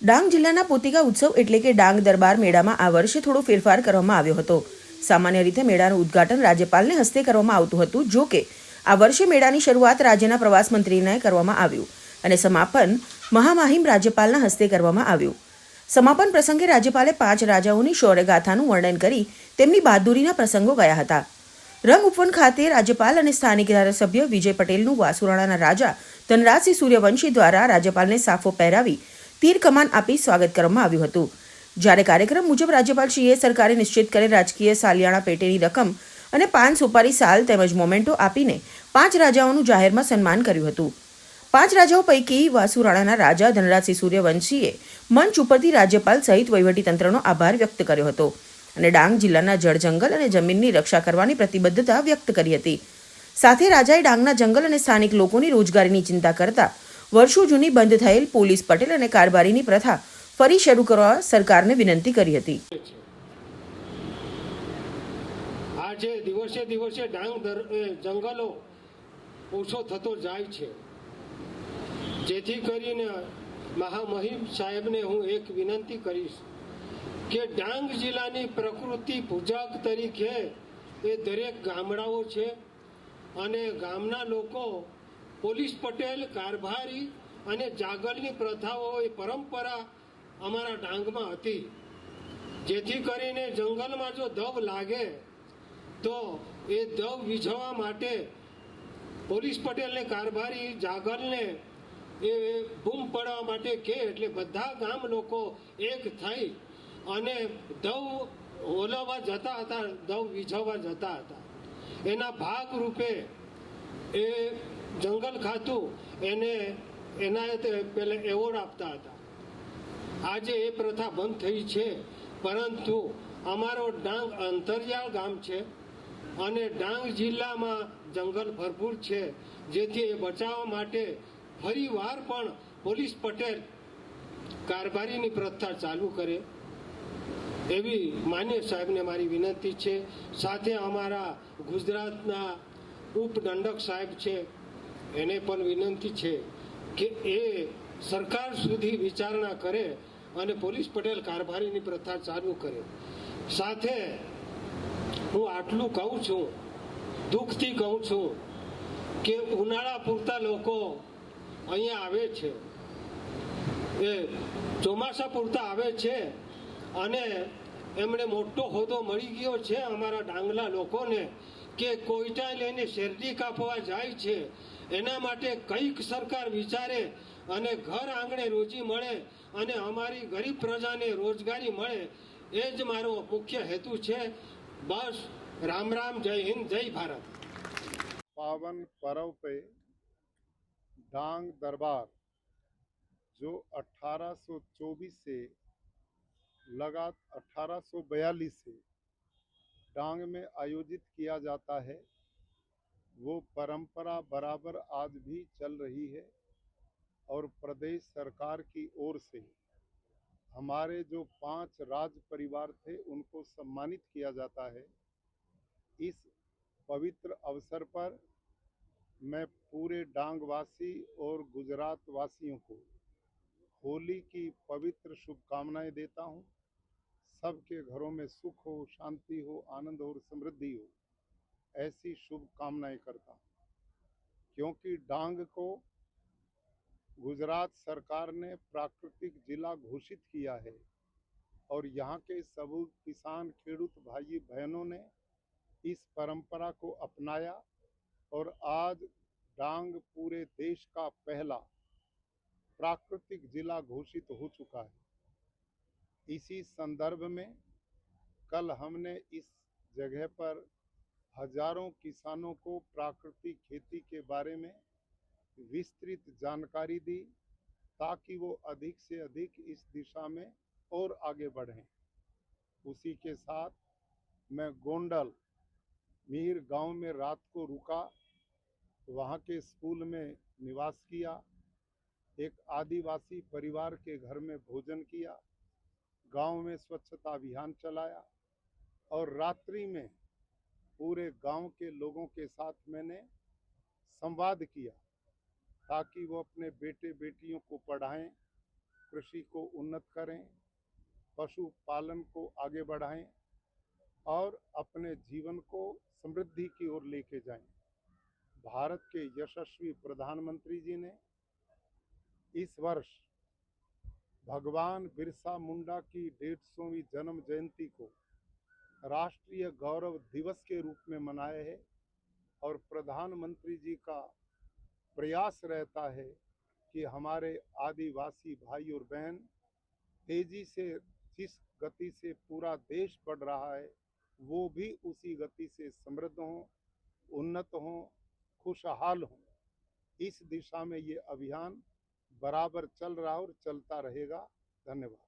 ડાંગ જિલ્લાના પોતિકા ઉત્સવ એટલે કે ડાંગ દરબાર મેળામાં આ વર્ષે થોડો ફેરફાર કરવામાં આવ્યો હતો। સામાન્ય રીતે મેળાનું ઉદ્ઘાટન રાજ્યપાલને હસ્તે કરવામાં આવતું હતું, જો કે આ વર્ષે મેળાની શરૂઆત રાજ્યના પ્રવાસ મંત્રીને કરવામાં આવ્યું અને સમાપન મહામહિમ રાજ્યપાલના હસ્તે કરવામાં આવ્યું। સમાપન પ્રસંગે રાજ્યપાલે 5 રાજાઓની શૌર્યગાથાનું વર્ણન કરી તેમની બહાદુરીના પ્રસંગો ગયા હતા। રંગ ઉપવન ખાતે રાજ્યપાલ અને સ્થાનિક ધારાસભ્ય વિજય પટેલનું વાસુરાણાના રાજા ધનરાજસિંહ સૂર્યવંશી દ્વારા રાજ્યપાલને સાફો પહેરાવી તીર કમાન આપી સ્વાગત કરવામાં આવ્યું હતું। જ્યારે કાર્યક્રમ મુજબ રાજ્યપાલશ્રીએ સરકારે નિશ્ચિત કરેલ રાજકીય સાલિયાણા પેટેની રકમ અને 5 સુપારી સાલ તેમજ મોમેન્ટો આપીને 5 રાજાઓનું જાહેરમાં સન્માન કર્યું હતું। 5 રાજાઓ પૈકી વાસુરાણાના રાજા ધનરાજસિંહ સૂર્યવંશીએ મંચ ઉપરથી રાજ્યપાલ સહિત વહીવટીતંત્રનો આભાર વ્યક્ત કર્યો હતો અને ડાંગ જિલ્લાના જળ જંગલ અને જમીનની રક્ષા કરવાની પ્રતિબદ્ધતા વ્યક્ત કરી હતી। સાથે રાજાએ ડાંગના જંગલ અને સ્થાનિક લોકોની રોજગારીની ચિંતા કરતા વર્ષો જૂની બંધ થયેલ પોલીસ પટેલ અને કારભારીની પ્રથા ફરી શરૂ કરવા સરકારને વિનંતી કરી હતી। આજે દિવસે દિવસે ડાંગ જંગલો ઓછો થતો જાય છે, જેથી કરીને મહામહિમ સાહેબને હું એક વિનંતી કરીશ કે ડાંગ જિલ્લાની પ્રકૃતિ પૂજક તરીકે એ દરેક ગામડાઓ છે અને ગામના લોકો પોલીસ પટેલ કારભારી અને જાગલની પ્રથાઓ એ પરંપરા અમારા ડાંગમાં હતી, જેથી કરીને જંગલમાં જો દવ લાગે તો એ દવ વિઝવા માટે પોલીસ પટેલને કારભારી જાગલને એ બૂમ પડવા માટે કે એટલે બધા ગામ લોકો એક થઈ અને દવ ઓલવવા જતા હતા, દવ વિઝવવા જતા હતા। એના ભાગ રૂપે એ જંગલ ખાતું એને એનાયત પેલા એવોર્ડ આપતા હતા। આજે એ પ્રથા બંધ થઈ છે, પરંતુ અમારો ડાંગ અંતરિયાળ ગામ છે અને ડાંગ જિલ્લામાં જંગલ ભરપૂર છે, જેથી એ બચાવવા માટે ફરી વાર પણ પોલીસ પટેલ કારભારીની પ્રથા ચાલુ કરે એવી માન્ય સાહેબને મારી વિનંતી છે। સાથે અમારા ગુજરાતના ઉપદંડક સાહેબ છે, એને પણ વિનંતી છે કે એ સરકાર સુધી વિચારણા કરે અને પોલીસ પટેલ કારભારીની પ્રથા ચાલુ કરે। સાથે હું આટલું કહું છું, દુઃખથી કહું છું કે ઉનાળા પૂરતા લોકો અહીંયા આવે છે, એ ચોમાસા પૂરતા આવે છે અને એમણે મોટો હોદ્દો મળી ગયો છે અમારા ડાંગના લોકોને કે કોઈટા લઈને શેરડી કાપવા જાય છે। એના માટે કંઈક સરકાર વિચારે અને ઘર આંગણે રોજી મળે અને અમારી ગરીબ પ્રજાને રોજગારી મળે, એ જ મારો મુખ્ય હેતુ છે। બસ, રામ રામ, જય હિન્દ, જય ભારત। पावन पर्व पे डांग दरबार जो 1824 से लगा 1842 से डांग में आयोजित किया जाता है, वो परंपरा बराबर आज भी चल रही है और प्रदेश सरकार की ओर से हमारे जो 5 राज परिवार थे उनको सम्मानित किया जाता है। इस पवित्र अवसर पर मैं पूरे डांग वासी और गुजरात वासियों को होली की पवित्र शुभकामनाएं देता हूं। सबके घरों में सुख हो, शांति हो, आनंद और समृद्धि हो, ऐसी शुभकामनाएं करता हूं। क्योंकि डांग को गुजरात सरकार ने प्राकृतिक जिला घोषित किया है और यहाँ के सब किसान खेडूत भाई बहनों ने इस परंपरा को अपनाया और आज डांग पूरे देश का पहला प्राकृतिक जिला घोषित हो चुका है। इसी संदर्भ में कल हमने इस जगह पर हजारों किसानों को प्राकृतिक खेती के बारे में विस्तृत जानकारी दी, ताकि वो अधिक से अधिक इस दिशा में और आगे बढ़ें। उसी के साथ मैं गोंडल मीर गांव में रात को रुका, वहाँ के स्कूल में निवास किया, एक आदिवासी परिवार के घर में भोजन किया, गांव में स्वच्छता अभियान चलाया और रात्रि में पूरे गांव के लोगों के साथ मैंने संवाद किया, ताकि वो अपने बेटे बेटियों को पढ़ाएं कृषि को उन्नत करें, पशुपालन को आगे बढ़ाएं और अपने जीवन को समृद्धि की ओर लेके जाएं। भारत के यशस्वी प्रधानमंत्री जी ने इस वर्ष भगवान बिरसा मुंडा की 150वीं जन्म जयंती को राष्ट्रीय गौरव दिवस के रूप में मनाया है और प्रधानमंत्री जी का प्रयास रहता है कि हमारे आदिवासी भाई और बहन तेजी से जिस गति से पूरा देश बढ़ रहा है वो भी उसी गति से समृद्ध हों, उन्नत हों, खुशहाल हों। इस दिशा में ये अभियान बराबर चल रहा और चलता रहेगा। धन्यवाद।